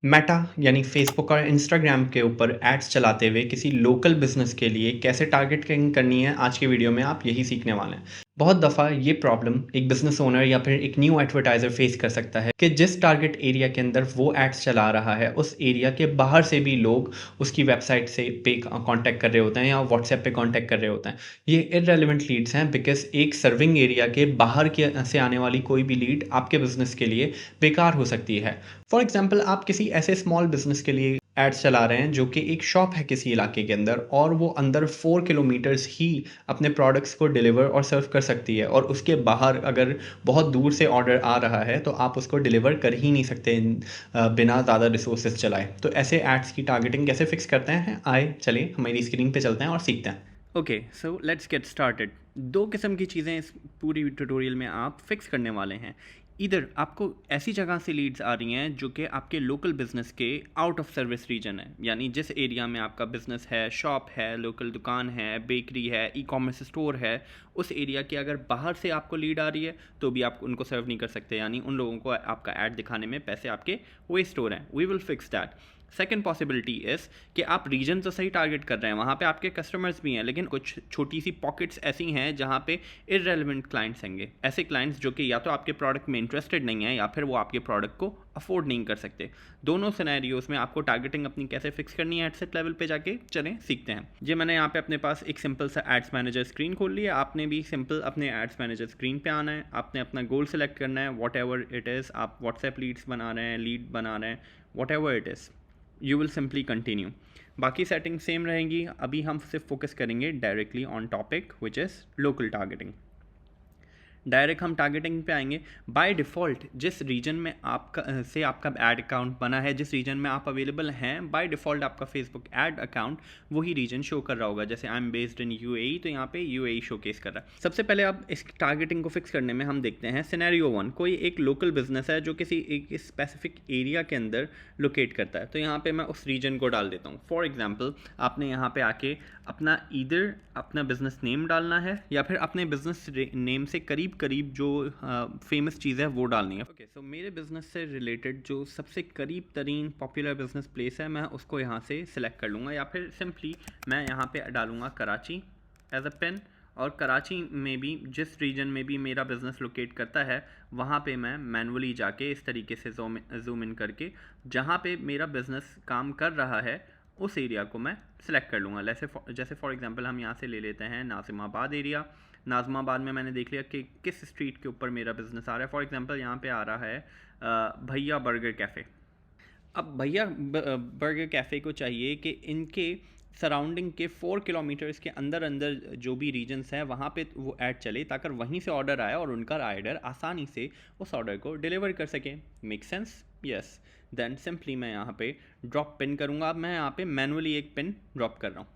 Meta यानी Facebook और Instagram के ऊपर एड्स चलाते हुए किसी लोकल बिजनेस के लिए कैसे टारगेटिंग करनी है, आज के वीडियो में आप यही सीखने वाले हैं। बहुत दफ़ा ये प्रॉब्लम एक बिजनेस ओनर या फिर एक न्यू एडवर्टाइज़र फेस कर सकता है कि जिस टारगेट एरिया के अंदर वो एड्स चला रहा है, उस एरिया के बाहर से भी लोग उसकी वेबसाइट से पे कांटेक्ट कर रहे होते हैं या व्हाट्सएप पे कांटेक्ट कर रहे होते हैं। ये इररेलेवेंट लीड्स हैं, बिकॉज़ एक सर्विंग एरिया के बाहर के से आने वाली कोई भी लीड आपके बिज़नेस के लिए बेकार हो सकती है। फॉर एग्जाम्पल, आप किसी ऐसे स्मॉल बिजनेस के लिए एड्स चला रहे हैं जो कि एक शॉप है किसी इलाके के अंदर, और वो अंदर 4 किलोमीटर्स ही अपने प्रोडक्ट्स को डिलीवर और सर्व कर सकती है, और उसके बाहर अगर बहुत दूर से ऑर्डर आ रहा है तो आप उसको डिलीवर कर ही नहीं सकते बिना ज़्यादा रिसोर्सेज चलाए। तो ऐसे एड्स की टारगेटिंग कैसे फिक्स करते हैं, आए चलिए हमारी स्क्रीन पे चलते हैं और सीखते हैं। Okay, so let's get started. दो किस्म की चीज़ें इस पूरी ट्यूटोरियल में आप फिक्स करने वाले हैं। इधर आपको ऐसी जगह से लीड्स आ रही हैं जो कि आपके लोकल बिजनेस के आउट ऑफ सर्विस रीजन है, यानी जिस एरिया में आपका बिजनेस है, शॉप है, लोकल दुकान है, बेकरी है, ई कॉमर्स स्टोर है, उस एरिया की अगर बाहर से आपको लीड आ रही है तो भी आप उनको सर्व नहीं कर सकते, यानी उन लोगों को आपका ऐड दिखाने में पैसे आपके वेस्ट हो रहे हैं। We will fix that. Second possibility is कि आप रीजन तो सही टारगेट कर रहे हैं, वहाँ पे आपके कस्टमर्स भी हैं, लेकिन कुछ छोटी सी पॉकेट्स ऐसी हैं जहाँ पे इररेलेवेंट क्लाइंट्स होंगे, ऐसे क्लाइंट्स जो कि या तो आपके प्रोडक्ट में इंटरेस्टेड नहीं है या फिर वो आपके प्रोडक्ट को अफोर्ड नहीं कर सकते। दोनों सिनेरियोज में आपको टारगेटिंग अपनी कैसे फिक्स करनी है एडसेट लेवल पे जाके चलें सीखते हैं। जी, मैंने यहाँ पे अपने पास एक सिंपल सा एड्स मैनेजर स्क्रीन खोल लिया। आपने भी सिंपल अपने एड्स मैनेजर स्क्रीन पे आना है, आपने अपना गोल सेलेक्ट करना है, वॉट एवर इट इज़। आप व्हाट्सएप लीड्स बना रहे हैं, लीड बना रहे हैं, what ever it is, you will simply continue. बाकी सेटिंग सेम रहेंगी। अभी हम सिर्फ फोकस करेंगे directly on topic which is local targeting. Direct हम टारगेटिंग पे आएंगे। बाय डिफ़ॉल्ट जिस रीजन में आपका ऐड अकाउंट बना है, जिस रीजन में आप अवेलेबल हैं, बाय डिफ़ॉल्ट आपका फेसबुक ऐड अकाउंट वही रीजन शो कर रहा होगा। जैसे I am based in UAE, तो यहाँ पे यूएई शोकेस कर रहा है। सबसे पहले अब इस टारगेटिंग को फिक्स करने में हम देखते हैं सिनेरियो 1। कोई एक लोकल बिजनेस है जो किसी एक स्पेसिफिक एरिया के अंदर लोकेट करता है, तो यहाँ पे मैं उस रीजन को डाल देता हूँ। फॉर एग्जाम्पल, आपने यहाँ पे आके अपना बिजनेस नेम डालना है या फिर अपने बिजनेस नेम से करीब करीब जो फेमस चीज़ है वो डालनी है। ओके, सो मेरे बिजनेस से रिलेटेड जो सबसे करीब तरीन पॉपुलर बिजनेस प्लेस है, मैं उसको यहाँ से सिलेक्ट कर लूँगा, या फिर सिंपली मैं यहाँ पे डालूँगा कराची एज अ पिन। और कराची में भी जिस रीजन में भी मेरा बिज़नेस लोकेट करता है, वहाँ पे मैं मैनुअली जाके इस तरीके से जूम इन करके जहाँ पे मेरा बिज़नेस काम कर रहा है उस एरिया को मैं सिलेक्ट कर लूँगा। जैसे फॉर एग्जांपल हम यहाँ से ले लेते हैं नाज़िमाबाद एरिया। नाज़िमाबाद में मैंने देख लिया कि किस स्ट्रीट के ऊपर मेरा बिज़नेस आ रहा है। फॉर एग्जांपल यहाँ पे आ रहा है भैया बर्गर कैफ़े। अब भैया बर्गर कैफ़े को चाहिए कि इनके सराउंडिंग के 4 किलोमीटर्स के अंदर अंदर जो भी रीजन्स हैं वहाँ पे वो ऐड चले, ताकि वहीं से ऑर्डर आए और उनका राइडर आसानी से उस ऑर्डर को डिलीवर कर सके। Make sense? Yes. Then simply मैं यहाँ पे ड्रॉप पिन करूँगा। अब मैं यहाँ पे मैनुअली एक पिन ड्रॉप कर रहा हूँ।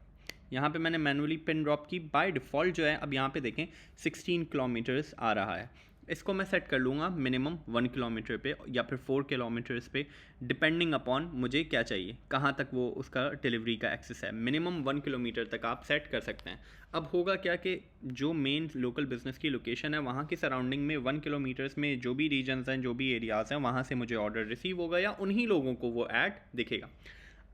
यहाँ पे मैंने मैनुअली पिन ड्रॉप की। बाय डिफ़ॉल्ट जो है, अब यहाँ पे देखें 16 किलोमीटर्स आ रहा है। इसको मैं सेट कर लूँगा मिनिमम 1 किलोमीटर पे या फिर 4 किलोमीटर्स पे, डिपेंडिंग अपॉन मुझे क्या चाहिए, कहाँ तक वो उसका डिलीवरी का एक्सेस है। मिनिमम 1 किलोमीटर तक आप सेट कर सकते हैं। अब होगा क्या कि जो मेन लोकल बिजनेस की लोकेशन है, वहाँ की सराउंडिंग में 1 किलोमीटर्स में जो भी रीजन्स हैं, जो भी एरियाज़ हैं, वहाँ से मुझे ऑर्डर रिसीव होगा या उन्हीं लोगों को वो ऐड दिखेगा।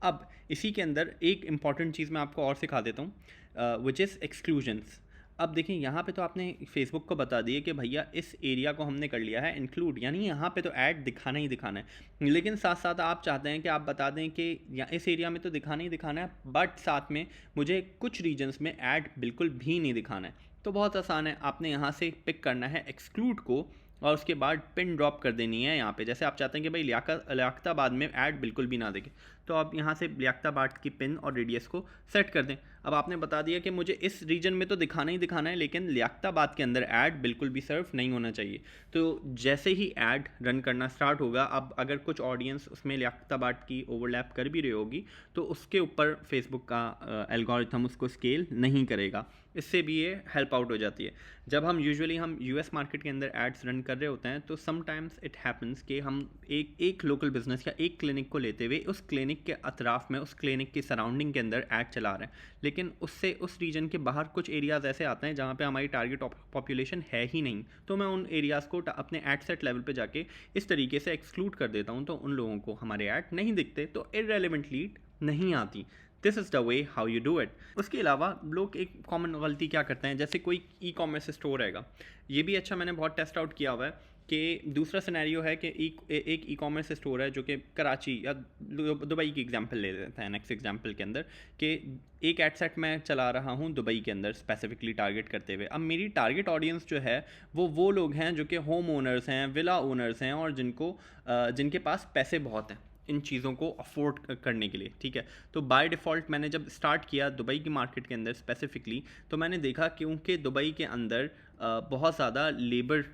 अब इसी के अंदर एक इम्पॉर्टेंट चीज़ मैं आपको और सिखा देता हूँ, विच इज़ एक्सक्लूजन्स। अब देखें, यहाँ पे तो आपने फेसबुक को बता दिए कि भैया इस एरिया को हमने कर लिया है इंक्लूड, यानी यहाँ पे तो ऐड दिखाना ही दिखाना है। लेकिन साथ साथ आप चाहते हैं कि आप बता दें कि इस एरिया में तो दिखाना ही दिखाना है, बट साथ में मुझे कुछ रीजन्स में ऐड बिल्कुल भी नहीं दिखाना है। तो बहुत आसान है, आपने यहाँ से पिक करना है एक्सक्लूड को और उसके बाद पिन ड्रॉप कर देनी है यहाँ पे। जैसे आप चाहते हैं कि भाई लियाकताबाद में ऐड बिल्कुल भी ना दिखे, तो आप यहाँ से लियाकताबाद की पिन और रेडियस को सेट कर दें। अब आपने बता दिया कि मुझे इस रीजन में तो दिखाना ही दिखाना है, लेकिन लियाकताबाद के अंदर ऐड बिल्कुल भी सर्व नहीं होना चाहिए। तो जैसे ही ऐड रन करना स्टार्ट होगा, अब अगर कुछ ऑडियंस उसमें लियाकताबाद की ओवरलैप कर भी रही होगी, तो उसके ऊपर फेसबुक का एल्गोरिथम उसको स्केल नहीं करेगा। इससे भी ये हेल्प आउट हो जाती है। जब हम यूजुअली यूएस मार्केट के अंदर एड्स रन कर रहे होते हैं तो समटाइम्स इट हैपन्स कि हम एक लोकल बिजनेस या एक क्लिनिक को लेते हुए उस क्लिनिक के अतराफ में, उस क्लिनिक की सराउंडिंग के अंदर ऐड चला रहे हैं, लेकिन उससे उस रीजन के बाहर कुछ एरियाज़ ऐसे आते हैं जहाँ पे हमारी टारगेट पॉपुलेशन है ही नहीं, तो मैं उन एरियाज़ को अपने एड सेट लेवल पे जाके इस तरीके से एक्सक्लूड कर देता हूँ, तो उन लोगों को हमारे ऐड नहीं दिखते, तो इररेलेवेंट लीड नहीं आती। This is the way how you do it. उसके अलावा लोग एक कॉमन गलती क्या करते हैं, जैसे कोई ई कॉमर्स स्टोर रहेगा, ये भी अच्छा मैंने बहुत टेस्ट आउट किया हुआ है कि दूसरा सिनेरियो है कि एक ई कॉमर्स स्टोर है जो कि कराची या दुबई की एग्जांपल ले लेते हैं नेक्स्ट एग्जांपल के अंदर, कि एक एड सेट मैं चला रहा हूँ दुबई के अंदर स्पेसिफिकली टारगेट करते हुए। अब मेरी टारगेट ऑडियंस जो है वो लोग हैं जो कि होम ओनर्स हैं, विला ओनर्स हैं, और जिनके पास पैसे बहुत हैं इन चीज़ों को अफोर्ड करने के लिए, ठीक है। तो बाय डिफ़ॉल्ट मैंने जब स्टार्ट किया दुबई की मार्केट के अंदर स्पेसिफिकली, तो मैंने देखा क्योंकि दुबई के अंदर बहुत ज़्यादा लेबर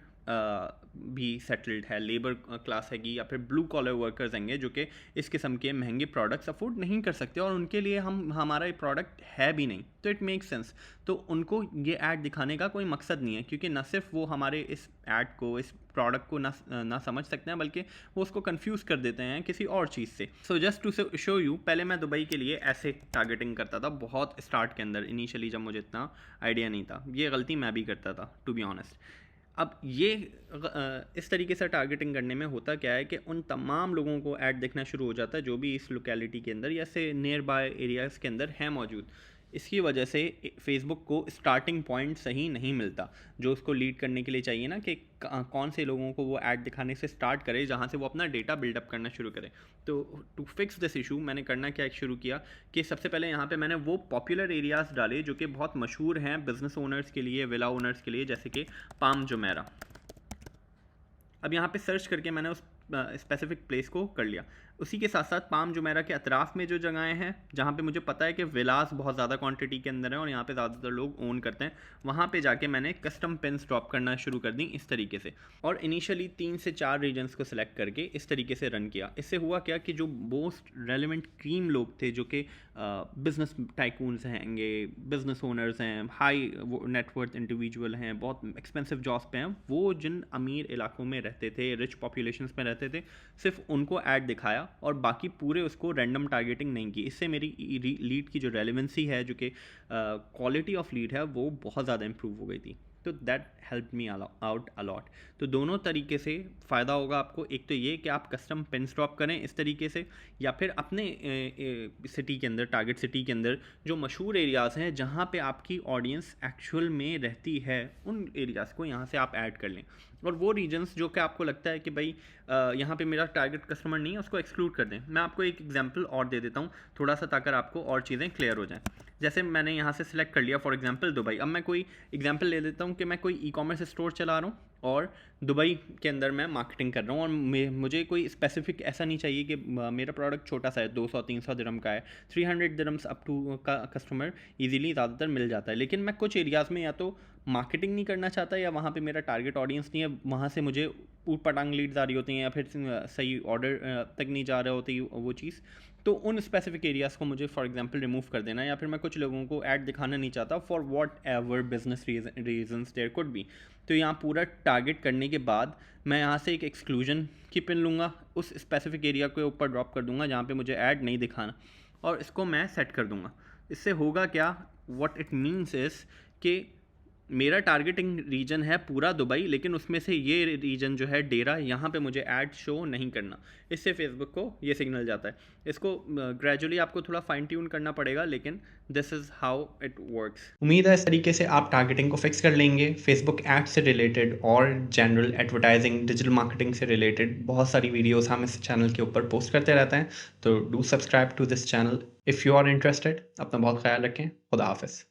भी सेटल्ड है, लेबर क्लास हैगी या फिर ब्लू कॉलर वर्कर्स हैंगे जो कि इस किस्म के महंगे प्रोडक्ट्स अफोर्ड नहीं कर सकते, और उनके लिए हमारा ये प्रोडक्ट है भी नहीं, तो इट मेक सेंस। तो उनको ये ऐड दिखाने का कोई मकसद नहीं है, क्योंकि न सिर्फ वो हमारे इस ऐड को, इस प्रोडक्ट को ना समझ सकते हैं, बल्कि वो उसको कंफ्यूज कर देते हैं किसी और चीज़ से। So just to show you, पहले मैं दुबई के लिए ऐसे टारगेटिंग करता था बहुत स्टार्ट के अंदर, इनिशियली जब मुझे इतना आइडिया नहीं था। ये गलती मैं भी करता था टू बी ऑनेस्ट। अब ये इस तरीके से टारगेटिंग करने में होता क्या है कि उन तमाम लोगों को ऐड दिखना शुरू हो जाता है जो भी इस लोकेलिटी के अंदर या से नियर बाय एरियाज़ के अंदर हैं मौजूद। इसकी वजह से फेसबुक को स्टार्टिंग पॉइंट सही नहीं मिलता जो उसको लीड करने के लिए चाहिए ना, कि कौन से लोगों को वो ऐड दिखाने से स्टार्ट करे जहाँ से वो अपना डेटा बिल्डअप करना शुरू करे। तो टू फिक्स दिस इशू मैंने करना क्या शुरू किया कि सबसे पहले यहाँ पे मैंने वो पॉपुलर एरियाज़ डाले जो कि बहुत मशहूर हैं बिज़नेस ओनर्स के लिए, विला ओनर्स के लिए, जैसे कि पाम जुमेरा। अब यहाँ पे सर्च करके मैंने उस स्पेसिफिक प्लेस को कर लिया। उसी के साथ साथ पाम जुमेरा के अतराफ़ में जो जगहें हैं जहाँ पे मुझे पता है कि विलास बहुत ज़्यादा क्वांटिटी के अंदर है और यहाँ पे ज़्यादातर लोग ओन करते हैं, वहाँ पे जाके मैंने कस्टम पिन्स ड्रॉप करना शुरू कर दी इस तरीके से, और इनिशियली 3 से 4 रीजन्स को सिलेक्ट करके इस तरीके से रन किया। इससे हुआ क्या कि जो मोस्ट रेलिवेंट क्रीम लोग थे जो कि बिज़नेस टाइकून्स हैंगे, बिज़नेस ओनर्स हैं, हाई नेटवर्थ इंडिविजुअल हैं, बहुत एक्सपेंसिव जॉब्स पे हैं, वो जिन अमीर इलाकों में रहते थे, रिच पॉपुलेशंस में रहते थे, सिर्फ उनको ऐड दिखाया और बाकी पूरे उसको रैंडम टारगेटिंग नहीं की। इससे मेरी लीड की जो रेलेवेंसी है, जो कि क्वालिटी ऑफ लीड है, वो बहुत ज़्यादा इंप्रूव हो गई थी। तो that help me out allot. तो दोनों तरीके से फ़ायदा होगा आपको। एक तो ये कि आप कस्टम पिन्स ड्रॉप करें इस तरीके से, या फिर अपने सिटी के अंदर, टारगेट सिटी के अंदर जो मशहूर एरियाज़ हैं जहाँ पे आपकी ऑडियंस एक्चुअल में रहती है, उन एरियाज़ को यहाँ से आप ऐड कर लें। और वो रीजन्स जो कि आपको लगता है कि भाई यहाँ पे मेरा टारगेट कस्टमर नहीं है, उसको एक्सक्लूड कर दें। मैं आपको एक एग्जांपल और दे देता हूँ थोड़ा सा, ताकि आपको और चीज़ें क्लियर हो जाएं। जैसे मैंने यहाँ से सिलेक्ट कर लिया फॉर एग्जांपल दुबई। अब मैं कोई एग्जांपल ले देता हूँ कि मैं कोई ई कॉमर्स स्टोर चला रहा हूँ और दुबई के अंदर मैं मार्केटिंग कर रहा हूँ, और मुझे कोई स्पेसिफिक ऐसा नहीं चाहिए कि मेरा प्रोडक्ट छोटा सा है, 200-300 दिरहम का है, 300 दिरहम्स अप टू का कस्टमर ईजिली ज़्यादातर मिल जाता है। लेकिन मैं कुछ एरियाज़ में या तो मार्केटिंग नहीं करना चाहता, या वहाँ पे मेरा टारगेट ऑडियंस नहीं है, वहाँ से मुझे ऊट पटांग लीड्स आ रही होती हैं, या फिर सही ऑर्डर तक नहीं जा रहे होती वो चीज़। तो उन स्पेसिफिक एरियाज़ को मुझे फॉर एग्जांपल रिमूव कर देना, या फिर मैं कुछ लोगों को ऐड दिखाना नहीं चाहता for whatever business reasons there could be. तो यहाँ पूरा टारगेट करने के बाद मैं यहाँ से एक एक्सक्लूजन की पिन लूँगा, उस स्पेसिफिक एरिया के ऊपर ड्रॉप कर दूँगा जहाँ पे मुझे ऐड नहीं दिखाना, और इसको मैं सेट कर दूँगा। इससे होगा क्या, व्हाट इट मीन्स इज़ कि मेरा टारगेटिंग रीजन है पूरा दुबई, लेकिन उसमें से ये रीजन जो है डेरा, यहाँ पे मुझे ऐड शो नहीं करना। इससे फेसबुक को ये सिग्नल जाता है। इसको ग्रेजुअली आपको थोड़ा फाइन ट्यून करना पड़ेगा, लेकिन this is how it works. उम्मीद है इस तरीके से आप टारगेटिंग को फिक्स कर लेंगे। फेसबुक एड से रिलेटेड और जनरल एडवर्टाइजिंग, डिजिटल मार्केटिंग से रिलेटेड बहुत सारी वीडियोस हम इस चैनल के ऊपर पोस्ट करते रहते हैं। तो do subscribe to this channel if you are interested. अपना बहुत ख्याल रखें। खुदा हाफिज़।